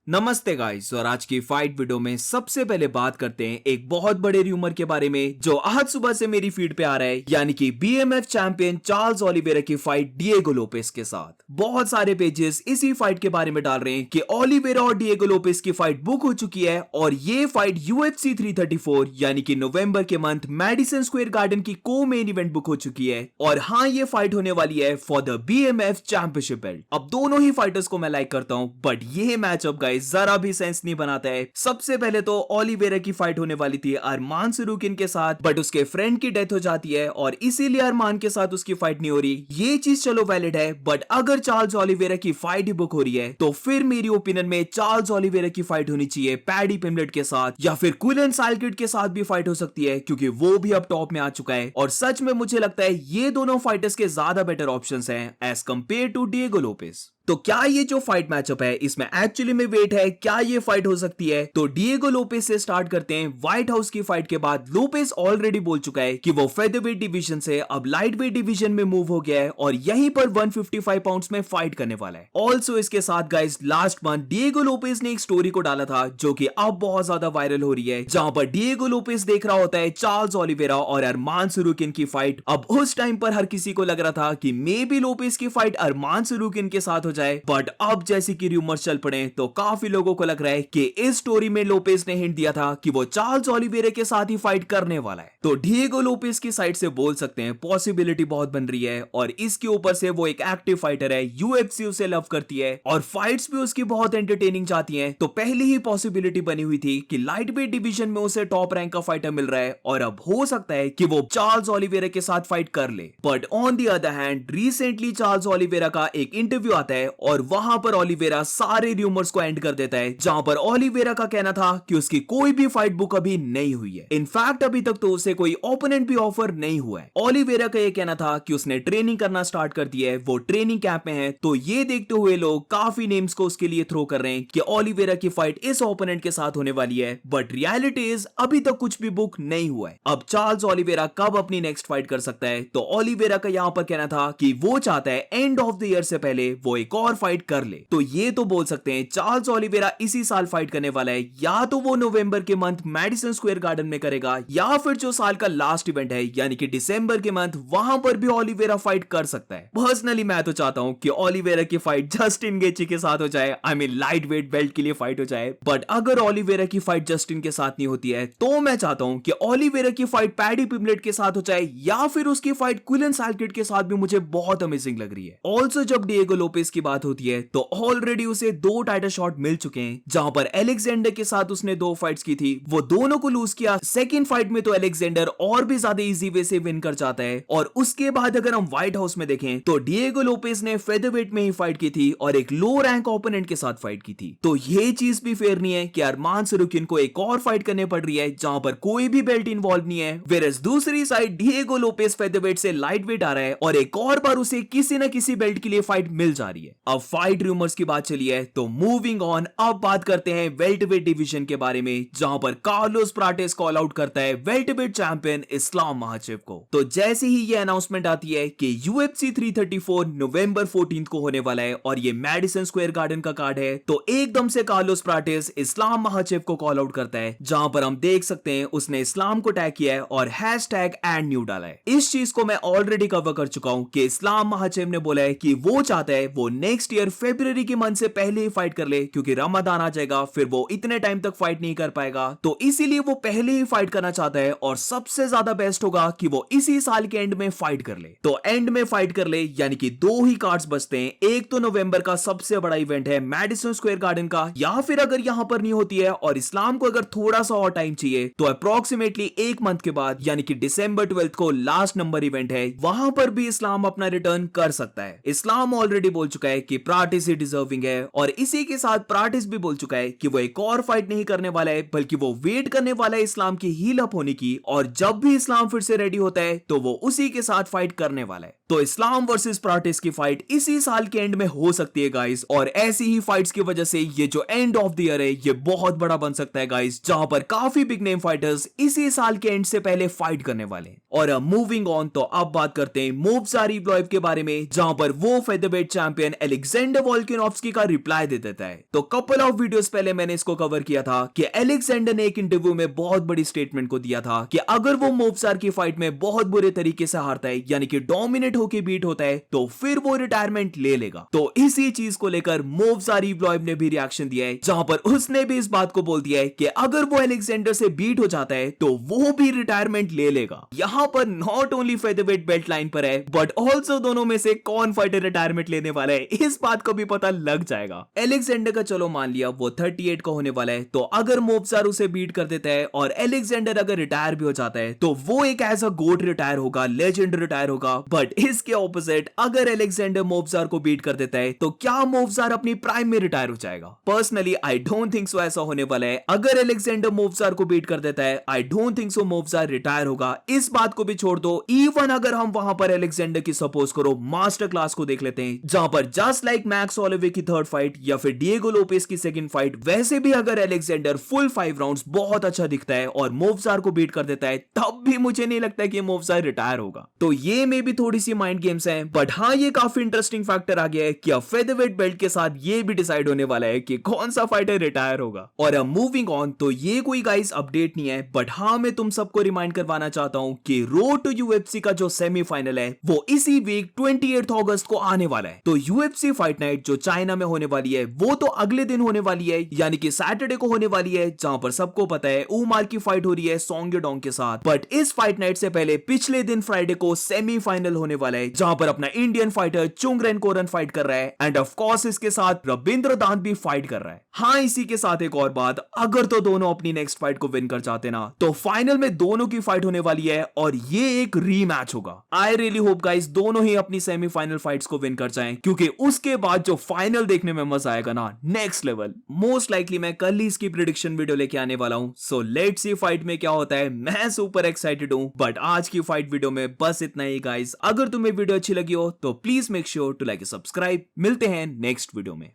नमस्ते गाइस। और आज की फाइट वीडियो में सबसे पहले बात करते हैं एक बहुत बड़े रूमर के बारे में जो आज सुबह से मेरी फीड पे आ रहा है, यानी कि बीएमएफ चैंपियन चार्ल्स ओलिवेरा की फाइट डिएगो लोपेस के साथ। बहुत सारे पेजेस इसी फाइट के बारे में डाल रहे हैं कि ओलिवेरा और डिएगो लोपेस की फाइट बुक हो चुकी है और ये फाइट UFC 334 यानी कि नवंबर के मंथ मैडिसन स्क्वायर गार्डन की को मेन इवेंट बुक हो चुकी है। और हाँ, ये फाइट होने वाली है for the BMF championship belt. अब दोनों ही फाइटर्स को मैं लाइक करता हूं, बट ये मैचअप गाइस जरा भी सेंस नहीं बनाता है। सबसे पहले तो ओलिवेरा की फाइट होने वाली थी अरमान सरूकिन के साथ, बट उसके फ्रेंड की डेथ हो जाती है और इसीलिए अरमान के साथ उसकी फाइट नहीं हो रही। ये चीज चलो वैलिड है, बट अगर चार्ल्स ओलिवेरा की फाइट ही बुक हो रही है तो फिर मेरी ओपिनियन में चार्ल्स ओलिवेरा की फाइट होनी चाहिए पैडी पिम्बलेट के साथ, या फिर कुलन साइकिड के साथ भी फाइट हो सकती है क्योंकि वो भी अब टॉप में आ चुका है। और सच में मुझे लगता है ये दोनों फाइटर्स के ज्यादा बेटर ऑप्शंस हैं as compare to Diego Lopes. तो क्या ये जो फाइट मैचअप है इसमें एक्चुअली में वेट है? क्या ये फाइट हो सकती है? तो डिएगो लोपेस से स्टार्ट करते हैं। व्हाइट हाउस की फाइट के बाद लोपेस ऑलरेडी बोल चुका है कि वो फेदरवेट डिवीजन से अब लाइट वेट डिवीजन में मूव हो गया है और यहीं पर 155 पाउंड्स में फाइट करने वाला है। ऑल्सो इसके साथ guys last month Diego Lopez ने एक स्टोरी को डाला था जो कि अब बहुत ज्यादा वायरल हो रही है, जहां पर डिएगो लोपेस देख रहा होता है चार्ल्स ओलिवेरा और अरमान सरूकिन की फाइट। अब उस टाइम पर हर किसी को लग रहा था कि मे बी लोपेस की फाइट अरमान सरूकिन के साथ हो जाए, बट अब जैसे कि रूमर्स चल पड़े तो काफी लोगों को लग रहा है कि इस स्टोरी में लोपेस ने हिंट दिया था कि वो चार्ल्स ओलिवेरा के साथ ही फाइट करने वाला है। तो डिएगो लोपेस की साइड से बोल सकते हैं पॉसिबिलिटी बहुत बन रही है और इसके ऊपर से वो एक एक्टिव फाइटर है, यूएफसी उसे लव करती है और फाइट्स भी उसकी बहुत एंटरटेनिंग जाती हैं। तो पहले ही पॉसिबिलिटी बनी हुई थी कि लाइट वेट डिवीजन में उसे टॉप रैंक का फाइटर मिल रहा है और अब हो सकता है कि वो चार्ल्स ओलिवेरा के साथ फाइट कर ले। But on the other hand recently Charles Oliveira का एक इंटरव्यू आता है और वहां पर ओलिवेरा सारे रूमर्स को एंड कर देता है, जहां पर ओलिवेरा का कहना था कि उसकी कोई भी फाइट बुक अभी नहीं हुई है। इनफैक्ट अभी तक तो उसे कोई ओपोनेंट भी ऑफर नहीं हुआ है। ओलिवेरा का ये कहना था कि उसने ट्रेनिंग करना स्टार्ट कर दी है, वो ट्रेनिंग कैंप में है। तो ये देखते हुए लोग काफी नेम्स को उसके लिए थ्रो कर रहे हैं कि ओलिवेरा की फाइट इस ओपोनेंट के साथ होने वाली है, बट रियलिटी इज अभी तक कुछ भी बुक नहीं हुआ है। अब चार्ल्स ओलिवेरा कब अपनी नेक्स्ट फाइट कर सकता है? तो ओलिवेरा का यहां पर कहना था कि वो चाहता है एंड ऑफ द ईयर से पहले वो एक और फाइट कर ले। तो ये तो बोल सकते हैं चार्ल्स ओलिवेरा इसी साल फाइट करने वाला है, या तो वो नवंबर के मंथ मैडिसन स्क्वायर गार्डन में करेगा, या फिर जो साल का लास्ट इवेंट है यानी कि दिसंबर के मंथ, वहां पर भी ओलिवेरा फाइट कर सकता है। पर्सनली मैं तो चाहता हूं कि ओलिवेरा की फाइट जस्टिन गेची के साथ हो जाए, I mean light weight belt के लिए फाइट हो जाए। बट अगर ओलिवेरा की फाइट जस्टिन के साथ नहीं होती है तो मैं चाहता हूं कि ओलिवेरा की फाइट पैडी पिम्बलेट के साथ हो जाए, या फिर उसकी फाइट कुलन साइकिड के साथ भी मुझे बहुत अमेजिंग लग रही है। ऑल्सो जब डिएगो लोपेस की बात होती है तो ऑलरेडी उसे 2 टाइटल शॉट मिल चुके हैं, जहां पर अलेक्जेंडर के साथ उसने 2 फाइट्स की थी, वो दोनों को लूज किया। सेकंड फाइट में तो अलेक्जेंडर और भी ज्यादा इजी वे से विन कर जाता है। और उसके बाद अगर हम व्हाइट हाउस में देखें तो डिएगो लोपेस ने फेदरवेट में ही फाइट की थी और एक लो रैंक ओपोनेंट के साथ फाइट की थी। तो ये चीज भी फेयर नहीं है कि अरमान सरूकिन को एक और फाइट करने पड़ रही है जहां पर कोई भी बेल्ट इन्वॉल्व नहीं है, वेरस दूसरी साइड डिएगो लोपेस फेदरवेट से लाइट वेट आ रहा है और एक और बार उसे किसी न किसी बेल्ट के लिए फाइट मिल जा रही है। अब फाइट रूमर्स की बात चली है तो मूविंग ऑन, अब बात करते हैं वेल्टरवेट डिवीजन के बारे में, जहां पर कार्लोस प्राटेस कॉल आउट करता है वेल्टरवेट चैंपियन इस्लाम महाचेव को। तो जैसे ही ये अनाउंसमेंट आती है कि UFC 334 नवंबर 14 को होने वाला है और ये मैडिसन स्क्वायर गार्डन का कार्ड है, तो एकदम से कार्लोस प्राटेस इस्लाम महाचेव को कॉल आउट करता है, जहां पर हम देख सकते हैं उसने इस्लाम को टैग किया है और #AddNew डाला है। इस चीज को मैं ऑलरेडी कवर कर चुका हूं कि इस्लाम महाचेव ने बोला है कि वो चाहता है वो नेक्स्ट ईयर फरवरी के मंथ से पहले ही फाइट कर ले, क्योंकि रमजान आ जाएगा, फिर वो इतने टाइम तक फाइट नहीं कर पाएगा। तो इसीलिए वो पहले ही फाइट करना चाहता है और सबसे ज्यादा बेस्ट होगा कि वो इसी साल के एंड में फाइट कर ले। तो एंड में फाइट कर ले यानी कि 2 ही कार्ड्स बचते हैं। एक तो नवंबर का सबसे बड़ा इवेंट है मैडिसन स्क्वायर गार्डन का, या फिर अगर यहां पर नहीं होती है और इस्लाम को अगर थोड़ा सा और टाइम चाहिए तो अप्रोक्सीमेटली 1 मंथ के बाद यानी कि दिसंबर 12 को लास्ट नंबर इवेंट है, वहां पर भी इस्लाम अपना रिटर्न कर सकता है। इस्लाम ऑलरेडी बोल चुका है कि प्राटिस ही डिजर्विंग है और इसी के साथ प्राटिस भी बोल चुका है कि वो एक और फाइट नहीं करने वाला है, बल्कि वो वेट करने वाला है इस्लाम की हील अप होने की, और जब भी इस्लाम फिर से रेडी होता है तो वो उसी के साथ फाइट करने वाला है। तो इस्लाम वर्सेस प्राटिस की फाइट इसी साल के एंड में हो सकती है गाइस, और ऐसी ही फाइट्स की वजह से ये जो एंड ऑफ द ईयर है ये बहुत बड़ा बन सकता है गाइस, जहां पर काफी बिग नेम फाइटर्स इसी साल के एंड से पहले फाइट करने वाले हैं। और मूविंग ऑन, तो अब बात करते हैं मोवजारी ब्लोएव के बारे में, जहां पर वो फेदरवेट चैंपियन एलेक्जेंडर वोल्कानोव्स्की का रिप्लाई दे देता है। तो कपल ऑफ वीडियोस पहले मैंने इसको कवर किया था कि एलेक्जेंडर ने एक इंटरव्यू में बहुत बड़ी स्टेटमेंट को दिया था कि अगर वो मोवजार की फाइट में बहुत बुरे तरीके से हारता है, यानी कि डोमिनेट होकर बीट होता है, तो फिर वो रिटायरमेंट ले लेगा। तो इसी चीज को लेकर मोवजार इवलॉइव ने भी रिएक्शन दिया है, जहां पर उसने भी इस बात को बोल दिया है कि अगर वो एलेक्जेंडर से बीट हो जाता है तो वो भी रिटायरमेंट ले लेगा। यहाँ पर not only featherweight belt line पर है, बट ऑल्सो दोनों में से कौन फाइटर रिटायरमेंट लेने वाला है इस बात को भी पता लग जाएगा। एलेक्जेंडर का चलो मान लिया वो 38 का होने वाला है, तो अगर मोवजार उसे बीट कर देता है और एलेक्जेंडर अगर रिटायर भी हो जाता है तो वो एक एज अ गोट रिटायर होगा, लेजेंड रिटायर होगा। बट इसके ऑपोजिट अगर एलेक्जेंडर मोवजार को बीट कर देता है तो क्या मोवजार अपनी प्राइम में रिटायर हो जाएगा? पर्सनली आई डोंट थिंक सो ऐसा होने वाला है। अगर एलेक्जेंडर मोवजार को बीट कर देता है, आई डोंट थिंक सो मोवजार रिटायर होगा। इस बात को भी छोड़ दो, इवन अगर हम वहां पर एलेक्जेंडर की सपोज करो मास्टर क्लास को देख लेते हैं, जहां पर जस्ट लाइक मैक्स होलोवे की थर्ड फाइट या फिर डिएगो लोपेस की सेकंड फाइट, वैसे भी अगर एलेक्जेंडर फुल 5 राउंड्स बहुत अच्छा दिखता है और मोवजार को बीट कर देता है, तब भी मुझे नहीं लगता कि मोवजार रिटायर होगा। तो ये में भी थोड़ी सी माइंड गेम्स हैं, बट हाँ ये काफी इंटरेस्टिंग फैक्टर आ गया है कि अब फेदरवेट बेल्ट के साथ ये भी डिसाइड होने वाला है कि कौन सा फाइटर रिटायर होगा। और अब मूविंग ऑन, तो ये कोई गाइस अपडेट नहीं है, बट हाँ मैं तुम सबको रिमाइंड करवाना चाहता हूं कि रोड टू यूएफसी का जो सेमीफाइनल है वो इसी वीक 28 अगस्त को आने वाला है। तो यूएफसी फाइट नाइट जो चाइना में होने वाली है वो तो अगले दिन होने वाली है, यानी कि सैटरडे को होने वाली है, जहां पर सबको पता है उमार की फाइट हो रही है सॉन्ग यडोंग के साथ। बट इस फाइट नाइट से पहले पिछले दिन फ्राइडे को सेमीफाइनल होने वाला है, जहां पर अपना इंडियन फाइटर चुंग रेनकोरन फाइट कर रहा है एंड ऑफ कोर्स इसके साथ रविंद्र दांत भी फाइट कर रहा है। हाँ इसी के साथ एक और बात, अगर तो दोनों अपनी नेक्स्ट फाइट को विन कर जाते ना, तो फाइनल में दोनों की फाइट होने वाली है और ये एक रीमैच होगा। आई रियली होप गाइस दोनों ही अपनी सेमीफाइनल फाइट्स को विन कर जाएं, क्योंकि उसके बाद जो फाइनल देखने में मजा आएगा ना, नेक्स्ट लेवल। मोस्ट लाइकली मैं कल ही इसकी प्रेडिक्शन वीडियो लेके आने वाला हूं, सो लेट्स सी फाइट में क्या होता है। मैं सुपर एक्साइटेड हूं। बट आज की फाइट वीडियो में बस इतना ही गाइस। अगर तुम्हें वीडियो अच्छी लगी हो तो please make sure to like subscribe. मिलते हैं नेक्स्ट वीडियो में।